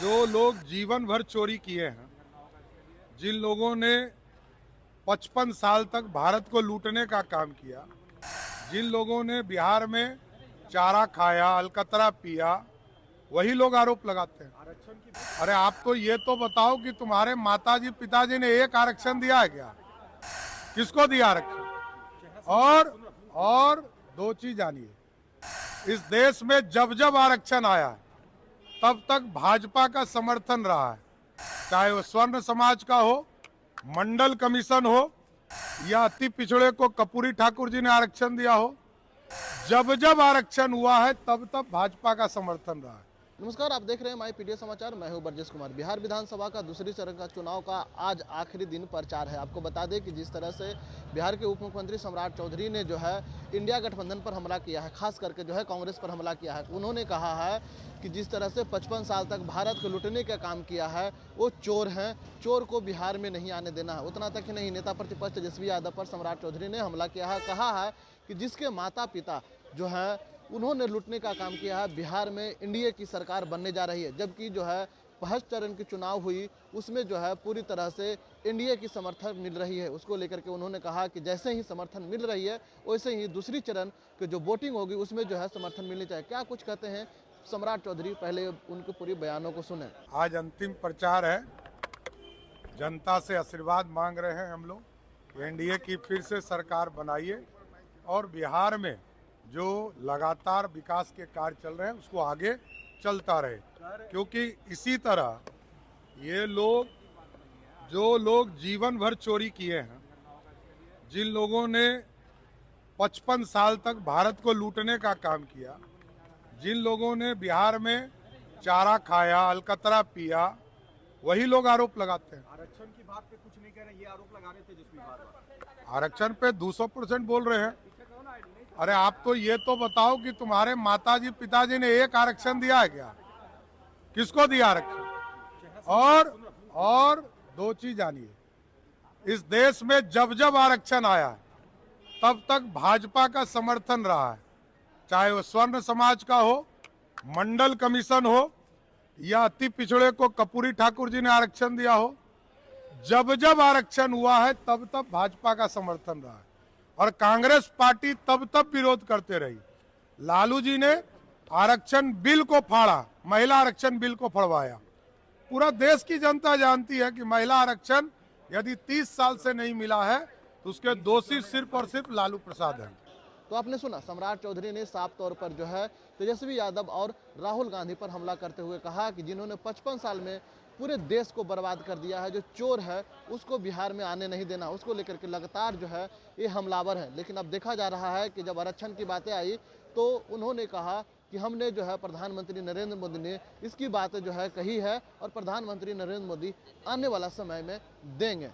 जो लोग जीवन भर चोरी किए हैं, जिन लोगों ने 55 साल तक भारत को लूटने का काम किया, जिन लोगों ने बिहार में चारा खाया, अलकतरा पिया, वही लोग आरोप लगाते हैं। अरे आप तो ये तो बताओ कि तुम्हारे माताजी पिताजी ने एक आरक्षण दिया है क्या? किसको दिया आरक्षण? और दो चीज जानिए, इस देश में जब जब आरक्षण आया है तब तक भाजपा का समर्थन रहा है, चाहे वो स्वर्ण समाज का हो, मंडल कमीशन हो, या अति पिछड़े को कपूरी ठाकुर जी ने आरक्षण दिया हो। जब जब आरक्षण हुआ है तब तब भाजपा का समर्थन रहा है। नमस्कार, आप देख रहे हैं माई पीडीए समाचार। मैं हूं बरजेश कुमार। बिहार विधानसभा का दूसरी चरण का चुनाव का आज आखिरी दिन प्रचार है। आपको बता दें कि जिस तरह से बिहार के उप मुख्यमंत्री सम्राट चौधरी ने जो है इंडिया गठबंधन पर हमला किया है, खास करके जो है कांग्रेस पर हमला किया है। उन्होंने कहा है कि जिस तरह से 55 साल तक भारत को लूटने का काम किया है वो चोर हैं, चोर को बिहार में नहीं आने देना है। उतना तक ही नहीं, नेता प्रतिपक्ष तेजस्वी यादव पर सम्राट चौधरी ने हमला किया है। कहा है कि जिसके माता पिता जो है उन्होंने लूटने का काम किया है, बिहार में एनडीए की सरकार बनने जा रही है। जबकि जो है फर्स्ट चरण की चुनाव हुई उसमें जो है पूरी तरह से एनडीए की समर्थन मिल रही है। उसको लेकर के उन्होंने कहा कि जैसे ही समर्थन मिल रही है वैसे ही दूसरी चरण की जो वोटिंग होगी उसमें जो है समर्थन मिलनी चाहिए। क्या कुछ कहते हैं सम्राट चौधरी, पहले उनके पूरी बयानों को सुने। आज अंतिम प्रचार है, जनता से आशीर्वाद मांग रहे हैं हम लोग। एनडीए की फिर से सरकार बनाइए और बिहार में जो लगातार विकास के कार्य चल रहे हैं उसको आगे चलता रहे, क्योंकि इसी तरह ये लोग जो लोग जीवन भर चोरी किए हैं, जिन लोगों ने 55 साल तक भारत को लूटने का काम किया, जिन लोगों ने बिहार में चारा खाया, अलकतरा पिया, वही लोग आरोप लगाते हैं। आरक्षण की बात पे कुछ नहीं कह रहे, ये आरोप लगा रहे थे जिसमें बार-बार आरक्षण पे 200% बोल रहे हैं। अरे आप तो ये तो बताओ कि तुम्हारे माताजी पिताजी ने एक आरक्षण दिया है क्या? किसको दिया आरक्षण? और दो चीज जानिए, इस देश में जब जब आरक्षण आया है तब तक भाजपा का समर्थन रहा है, चाहे वो स्वर्ण समाज का हो, मंडल कमीशन हो, या अति पिछड़े को कपूरी ठाकुर जी ने आरक्षण दिया हो। जब जब आरक्षण हुआ है तब तब भाजपा का समर्थन रहा है और कांग्रेस पार्टी तब तब विरोध करते रही। लालू जी ने आरक्षण बिल को फाड़ा, महिला आरक्षण बिल को फड़वाया। पूरा देश की जनता जानती है कि महिला आरक्षण यदि 30 साल से नहीं मिला है तो उसके दोषी सिर्फ और सिर्फ लालू प्रसाद हैं। तो आपने सुना, सम्राट चौधरी ने साफ तौर पर जो है तेजस्वी यादव और राहुल गांधी पर हमला करते हुए कहा कि जिन्होंने 55 साल में पूरे देश को बर्बाद कर दिया है, जो चोर है उसको बिहार में आने नहीं देना। उसको लेकर के लगातार जो है ये हमलावर है। लेकिन अब देखा जा रहा है कि जब आरक्षण की बातें आई तो उन्होंने कहा कि हमने जो है प्रधानमंत्री नरेंद्र मोदी ने इसकी बातें जो है कही है और प्रधानमंत्री नरेंद्र मोदी आने वाला समय में देंगे।